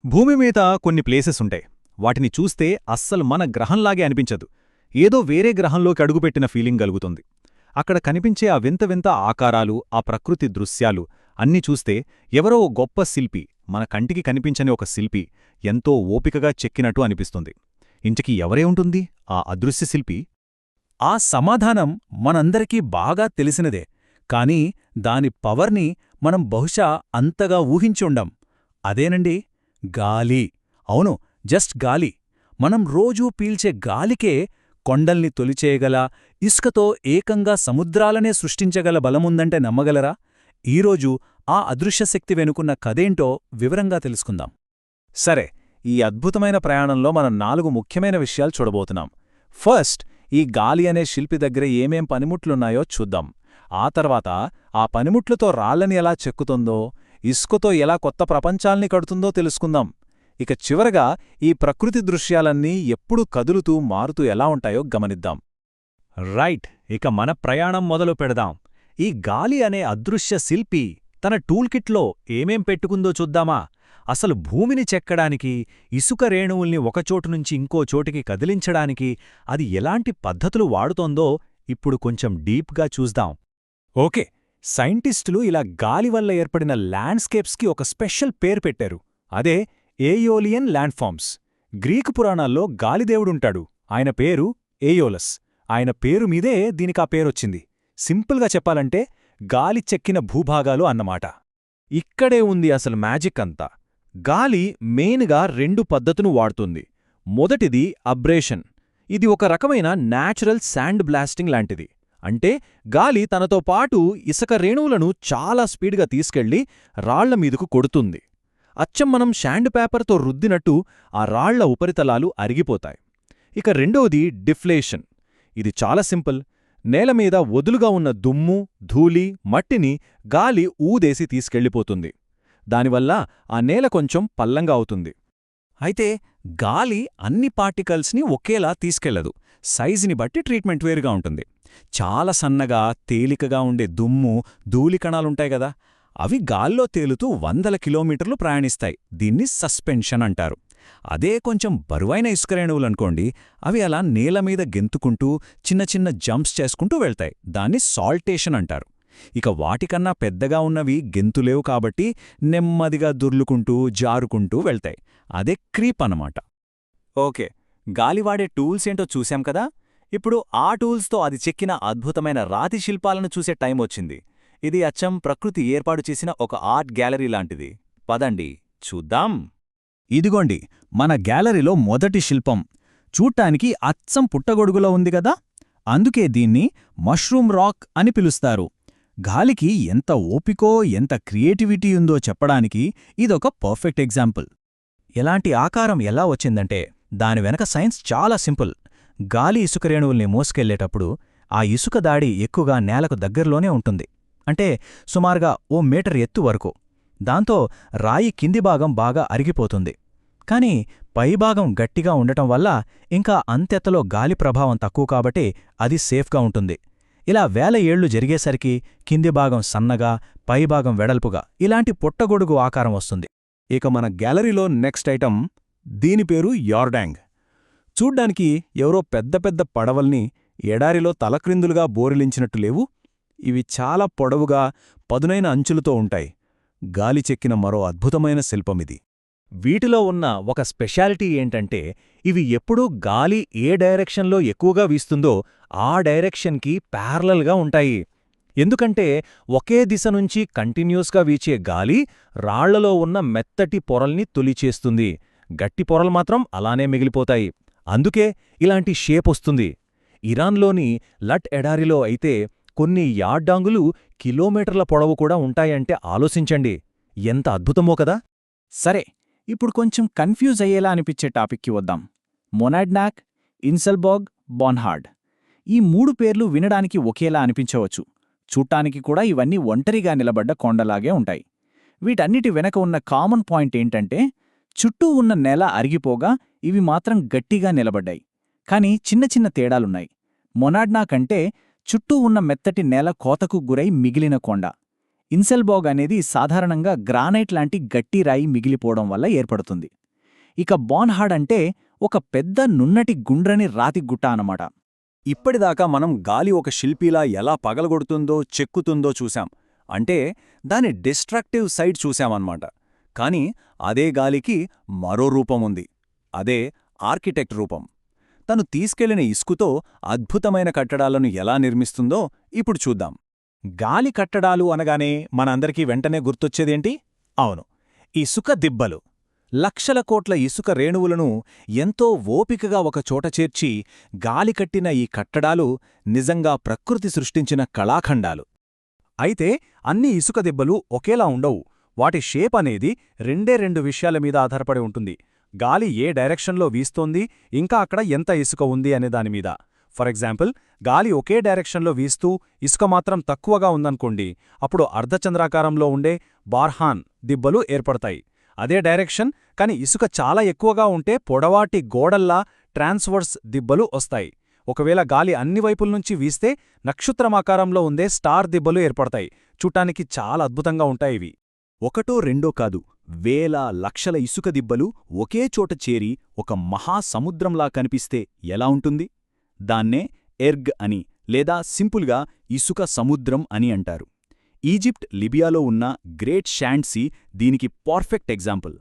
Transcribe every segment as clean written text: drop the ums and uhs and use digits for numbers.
భూమి మీద కొన్ని ప్లేసెసుంటాయి. వాటిని చూస్తే అస్సలు మన గ్రహంలాగే అనిపించదు. ఏదో వేరే గ్రహంలోకి అడుగుపెట్టిన ఫీలింగ్ కలుగుతుంది. అక్కడ కనిపించే ఆ వింత వింత ఆకారాలు, ఆ ప్రకృతి దృశ్యాలు అన్నీ చూస్తే ఎవరో ఓ గొప్ప శిల్పి, మన కంటికి కనిపించని ఒక శిల్పి ఎంతో ఓపికగా చెక్కినట్టు అనిపిస్తుంది. ఇంతకీ ఎవరే ఉంటుంది ఆ అదృశ్య శిల్పి? ఆ సమాధానం మనందరికీ బాగా తెలిసినదే, కాని దాని పవర్ని మనం బహుశా అంతగా ఊహించుండం. అదేనండి, గాలి. అవును, జస్ట్ గాలి. మనం రోజూ పీల్చే గాలికే కొండల్ని తొలిచేయగల, ఇసుకతో ఏకంగా సముద్రాలనే సృష్టించగల బలముందంటే నమ్మగలరా? ఈరోజు ఆ అదృశ్యశక్తి వెనుకున్న కథేంటో వివరంగా తెలుసుకుందాం. సరే, ఈ అద్భుతమైన ప్రయాణంలో మనం 4 ముఖ్యమైన విషయాలు చూడబోతున్నాం. ఫస్ట్, ఈ గాలి అనే శిల్పి దగ్గర ఏమేం పనిముట్లున్నాయో చూద్దాం. ఆ తర్వాత ఆ పనిముట్లతో రాళ్లని ఎలా చెక్కుతుందో, ఇసుకతో ఎలా కొత్త ప్రపంచాల్ని కడుతుందో తెలుసుకుందాం. ఇక చివరగా ఈ ప్రకృతి దృశ్యాలన్నీ ఎప్పుడు కదులుతూ మారుతూ ఎలా ఉంటాయో గమనిద్దాం. రైట్, ఇక మన ప్రయాణం మొదలు పెడదాం. ఈ గాలి అనే అదృశ్య శిల్పి తన టూల్కిట్లో ఏమేం పెట్టుకుందో చూద్దామా? అసలు భూమిని చెక్కడానికి, ఇసుక రేణువుల్ని ఒకచోటు నుంచి ఇంకో చోటికి కదిలించడానికి అది ఎలాంటి పద్ధతులు వాడుతోందో ఇప్పుడు కొంచెం డీప్గా చూద్దాం. ఓకే, సైంటిస్టులు ఇలా గాలి వల్ల ఏర్పడిన ల్యాండ్స్కేప్స్కి ఒక స్పెషల్ పేరు పెట్టారు. అదే ఏయోలియన్ ల్యాండ్ఫార్మ్స్. గ్రీకు పురాణాల్లో గాలిదేవుడుంటాడు. ఆయన పేరు ఏయోలస్. ఆయన పేరు మీదే దీనికా పేరొచ్చింది. సింపుల్గా చెప్పాలంటే గాలి చెక్కిన భూభాగాలు అన్నమాట. ఇక్కడే ఉంది అసలు మ్యాజిక్ అంతా. గాలి మెయిన్గా 2 పద్ధతును వాడుతుంది. మొదటిది అబ్రేషన్. ఇది ఒక రకమైన న్యాచురల్ శాండ్ బ్లాస్టింగ్ లాంటిది. అంటే గాలి తనతో పాటు ఇసుక రేణువులను చాలా స్పీడ్గా తీసుకెళ్లి రాళ్ల మీదకు కొడుతుంది. అచ్చం మనం శాండ్ పేపర్తో రుద్దినట్టు ఆ రాళ్ల ఉపరితలాలు అరిగిపోతాయి. ఇక రెండవది డిఫ్లేషన్. ఇది చాలా సింపుల్. నేలమీద వదులుగా ఉన్న దుమ్ము, ధూళి, మట్టిని గాలి ఊదేసి తీసుకెళ్ళిపోతుంది. దానివల్ల ఆ నేల కొంచెం పల్లంగా అవుతుంది. అయితే గాలి అన్ని పార్టికల్స్ని ఒకేలా తీసుకెళ్లదు. సైజుని బట్టి ట్రీట్మెంట్ వేరుగా ఉంటుంది. చాలా సన్నగా, తేలికగా ఉండే దుమ్ము, ధూళికణాలుంటాయి గదా, అవి గాల్లో తేలుతూ 100ల కిలోమీటర్లు ప్రయాణిస్తాయి. దీన్ని సస్పెన్షన్ అంటారు. అదే కొంచెం బరువైన ఇసుకరేణువులనుకోండి, అవి అలా నేలమీద గెంతుకుంటూ చిన్న చిన్న జంప్స్ చేసుకుంటూ వెళ్తాయి. దాన్ని సాల్టేషన్ అంటారు. ఇక వాటికన్నా పెద్దగా ఉన్నవి గెంతులేవు కాబట్టి నెమ్మదిగా దుర్లుకుంటూ జారుకుంటూ వెళ్తాయి. అదే క్రీప్ అన్నమాట. ఓకే, గాలివాడే టూల్స్ ఏంటో చూశాం కదా. ఇప్పుడు ఆ టూల్స్తో అది చెక్కిన అద్భుతమైన రాతి శిల్పాలను చూసే టైం వచ్చింది. ఇది అచ్చం ప్రకృతి ఏర్పాటు చేసిన ఒక ఆర్ట్ గ్యాలరీ లాంటిది. పదండి చూద్దాం. ఇదిగోండి మన గ్యాలరీలో మొదటి శిల్పం. చూడ్డానికి అచ్చం పుట్టగొడుగులో ఉంది గదా, అందుకే దీన్ని మష్రూమ్ రాక్ అని పిలుస్తారు. గాలికి ఎంత ఓపికో, ఎంత క్రియేటివిటీ ఉందో చెప్పడానికి ఇదొక పర్ఫెక్ట్ ఎగ్జాంపుల్. ఎలాంటి ఆకారం ఎలా వచ్చిందంటే దాని వెనక సైన్స్ చాలా సింపుల్. గాలి ఇసుక రేణువుల్ని మోసుకెళ్లేటప్పుడు ఆ ఇసుక దాడి ఎక్కువగా నేలకు దగ్గరలోనే ఉంటుంది. అంటే సుమారుగా 1 మీటర్ ఎత్తు వరకు. దాంతో రాయి కింది భాగం బాగా అరిగిపోతుంది. కాని పైభాగం గట్టిగా ఉండటం వల్ల ఇంకా అంతెత్తలో గాలి ప్రభావం తక్కువ కాబట్టి అది సేఫ్గా ఉంటుంది. ఇలా 1000 ఏళ్లు జరిగేసరికి కింది భాగం సన్నగా, పైభాగం వెడల్పుగా ఇలాంటి పుట్టగొడుగు ఆకారం వస్తుంది. ఇక మన గ్యాలరీలో నెక్స్ట్ ఐటమ్, దీని పేరు యార్డాంగ్. చూడ్డానికి ఎవరో పెద్ద పెద్ద పడవల్ని ఎడారిలో తలక్రిందులుగా బోరిలించినట్టు లేవు. ఇవి చాలా పొడవుగా, పదునైన అంచులతో ఉంటాయి. గాలి చెక్కిన మరో అద్భుతమైన శిల్పమిది. వీటిలో ఉన్న ఒక స్పెషాలిటీ ఏంటంటే ఇవి ఎప్పుడూ గాలి ఏ డైరెక్షన్లో ఎక్కువగా వీస్తుందో ఆ డైరెక్షన్కి ప్యారలల్గా ఉంటాయి. ఎందుకంటే ఒకే దిశ నుంచి కంటిన్యూస్గా వీచే గాలి రాళ్లలో ఉన్న మెత్తటి పొరల్ని తొలిచేస్తుంది. గట్టి పొరలు మాత్రం అలానే మిగిలిపోతాయి. అందుకే ఇలాంటి షేపొస్తుంది. ఇరాన్లోని లట్ ఎడారిలో అయితే కొన్ని యార్డాంగులు కిలోమీటర్ల పొడవు కూడా ఉంటాయంటే ఆలోచించండి. ఎంత అద్భుతమో కదా. సరే, ఇప్పుడు కొంచెం కన్ఫ్యూజ్ అయ్యేలా అనిపించే టాపిక్కి వద్దాం. మొనాడ్నాక్, ఇన్సెల్బోర్గ్, బోన్హార్డ్. ఈ 3 పేర్లు వినడానికి ఒకేలా అనిపించవచ్చు. చూట్టానికి కూడా ఇవన్నీ ఒంటరిగా నిలబడ్డ కొండలాగే ఉంటాయి. వీటన్నిటి వెనక ఉన్న కామన్ పాయింట్ ఏంటంటే చుట్టూ ఉన్న నేల అరిగిపోగా ఇవి మాత్రం గట్టిగా నిలబడ్డాయి. కాని చిన్న చిన్న తేడాలున్నాయి. మొనాడ్నాక్ అంటే చుట్టూ ఉన్న మెత్తటి నేల కోతకు గురై మిగిలిన కొండ. ఇన్సెల్బాగ్ అనేది సాధారణంగా గ్రానైట్ లాంటి గట్టి రాయి మిగిలిపోవడం వల్ల ఏర్పడుతుంది. ఇక బాన్హార్డ్ అంటే ఒక పెద్ద నున్నటి గుండ్రని రాతి గుట్ట అన్నమాట. ఇప్పటిదాకా మనం గాలి ఒక శిల్పిలా ఎలా పగలగొడుతుందో చెక్కుతుందో చూశాం. అంటే దాని డిస్ట్రక్టివ్ సైడ్ చూశామన్నమాట. కాని అదే గాలికి మరో రూపముంది. అదే ఆర్కిటెక్ట్ రూపం. తను తీసుకెళ్లిన ఇసుకతో అద్భుతమైన కట్టడాలను ఎలా నిర్మిస్తుందో ఇప్పుడు చూద్దాం. గాలి కట్టడాలు అనగానే మనందరికీ వెంటనే గుర్తొచ్చేదేంటి? అవును, ఇసుక దిబ్బలు. లక్షల కోట్ల ఇసుక రేణువులను ఎంతో ఓపికగా ఒకచోట చేర్చి గాలి కట్టిన ఈ కట్టడాలు నిజంగా ప్రకృతి సృష్టించిన కళాఖండాలు. అయితే అన్ని ఇసుక దిబ్బలు ఒకేలా ఉండవు. వాటి షేప్ అనేది రెండు విషయాల మీద ఆధారపడి ఉంటుంది. గాలి ఏ డైరెక్షన్లో వీస్తోంది, ఇంకా అక్కడ ఎంత ఇసుక ఉంది అనే దానిమీద. ఫర్ ఎగ్జాంపుల్, గాలి ఒకే డైరెక్షన్లో వీస్తూ ఇసుక మాత్రం తక్కువగా ఉందనుకోండి, అప్పుడు అర్ధచంద్రాకారంలో ఉండే బార్హాన్ దిబ్బలు ఏర్పడతాయి. అదే డైరెక్షన్ కాని ఇసుక చాలా ఎక్కువగా ఉంటే పొడవాటి గోడల్లా ట్రాన్స్వర్స్ దిబ్బలు వస్తాయి. ఒకవేళ గాలి అన్ని వైపుల్నుంచి వీస్తే నక్షత్రమాకారంలో ఉండే స్టార్ దిబ్బలు ఏర్పడతాయి. చూడ్డానికి చాలా అద్భుతంగా ఉంటాయివి. ఒకటో రెండో కాదు, వేల లక్షల ఇసుక దిబ్బలు ఒకే చోట చేరి ఒక మహాసముద్రంలా కనిపిస్తే ఎలా ఉంటుంది? దాన్నే ఎర్గ్ అని లేదా సింపుల్గా ఇసుక సముద్రం అని అంటారు. ఈజిప్ట్, లిబియాలో ఉన్న గ్రేట్ షాండ్ సీ దీనికి పర్ఫెక్ట్ ఎగ్జాంపుల్.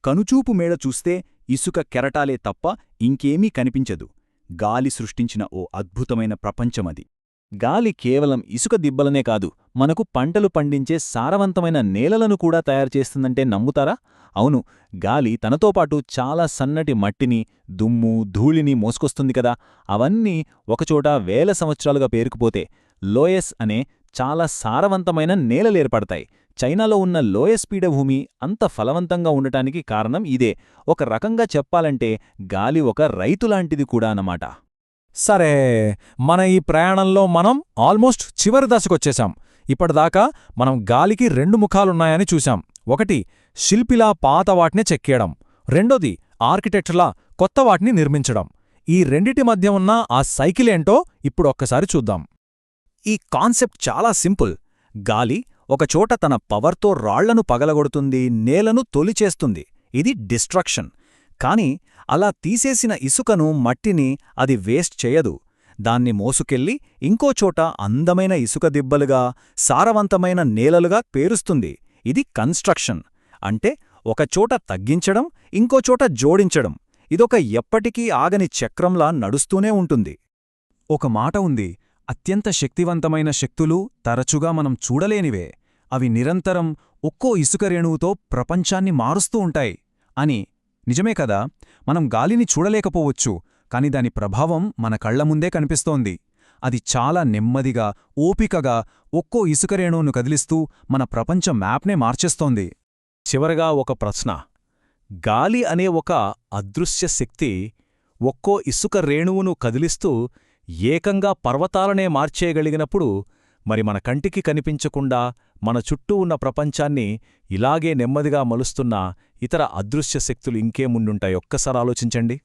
కనుచూపు మేడ చూస్తే ఇసుక కెరటాలే తప్ప ఇంకేమీ కనిపించదు. గాలి సృష్టించిన ఓ అద్భుతమైన ప్రపంచమది. గాలి కేవలం ఇసుక దిబ్బలనే కాదు, మనకు పంటలు పండించే సారవంతమైన నేలలను కూడా తయారుచేస్తుందంటే నమ్ముతారా? అవును, గాలి తనతో పాటు చాలా సన్నటి మట్టిని, దుమ్ము, ధూళిని మోసుకొస్తుంది కదా. అవన్నీ ఒకచోట వేల సంవత్సరాలుగా పేరుకుపోతే లోయస్ అనే చాలా సారవంతమైన నేలలేర్పడతాయి. చైనాలో ఉన్న లోయస్ పీఠభూమి అంత ఫలవంతంగా ఉండటానికి కారణం ఇదే. ఒక రకంగా చెప్పాలంటే గాలి ఒక రైతులాంటిది కూడా అన్నమాట. సరే, మన ఈ ప్రయాణంలో మనం ఆల్మోస్ట్ చివరి దశకొచ్చేశాం. ఇప్పటిదాకా మనం గాలికి రెండు ముఖాలున్నాయని చూశాం. ఒకటి, శిల్పిలా పాత వాటిని చెక్కేయడం. రెండోది, ఆర్కిటెక్చర్లా కొత్త వాటిని నిర్మించడం. ఈ రెండిటి మధ్య ఉన్న ఆ సైకిలేంటో ఇప్పుడు ఒక్కసారి చూద్దాం. ఈ కాన్సెప్ట్ చాలా సింపుల్. గాలి ఒకచోట తన పవర్తో రాళ్లను పగలగొడుతుంది, నేలను తొలిచేస్తుంది. ఇది డిస్ట్రక్షన్. కాని అలా తీసేసిన ఇసుకను, మట్టిని అది వేస్ట్ చేయదు. దాన్ని మోసుకెళ్ళి ఇంకోచోట అందమైన ఇసుక దిబ్బలుగా, సారవంతమైన నేలలుగా పేరుస్తుంది. ఇది కన్స్ట్రక్షన్. అంటే ఒకచోట తగ్గించడం, ఇంకోచోట జోడించడం. ఇదొక ఎప్పటికీ ఆగని చక్రంలా నడుస్తూనే ఉంటుంది. ఒక మాట ఉంది, అత్యంత శక్తివంతమైన శక్తులు తరచుగా మనం చూడలేనివే. అవి నిరంతరం ఒక్కో ఇసుక రేణువుతో ప్రపంచాన్ని మారుస్తూ ఉంటాయి అని. నిజమే కదా, మనం గాలిని చూడలేకపోవచ్చు, కాని దాని ప్రభావం మన కళ్లముందే కనిపిస్తోంది. అది చాలా నెమ్మదిగా, ఓపికగా ఒక్కో ఇసుక రేణువును కదిలిస్తూ మన ప్రపంచ మ్యాప్నే మార్చేస్తోంది. చివరగా ఒక ప్రశ్న. గాలి అనే ఒక అదృశ్య శక్తి ఒక్కో ఇసుక రేణువును కదిలిస్తూ ఏకంగా పర్వతాలనే మార్చేయగలిగినప్పుడు, మరి మన కంటికి కనిపించకుండా మన చుట్టూ ఉన్న ప్రపంచాన్ని ఇలాగే నెమ్మదిగా మలుస్తున్న ఇతర అదృశ్య శక్తులు ఇంకేముండుంటాయొక్కసారి ఆలోచించండి.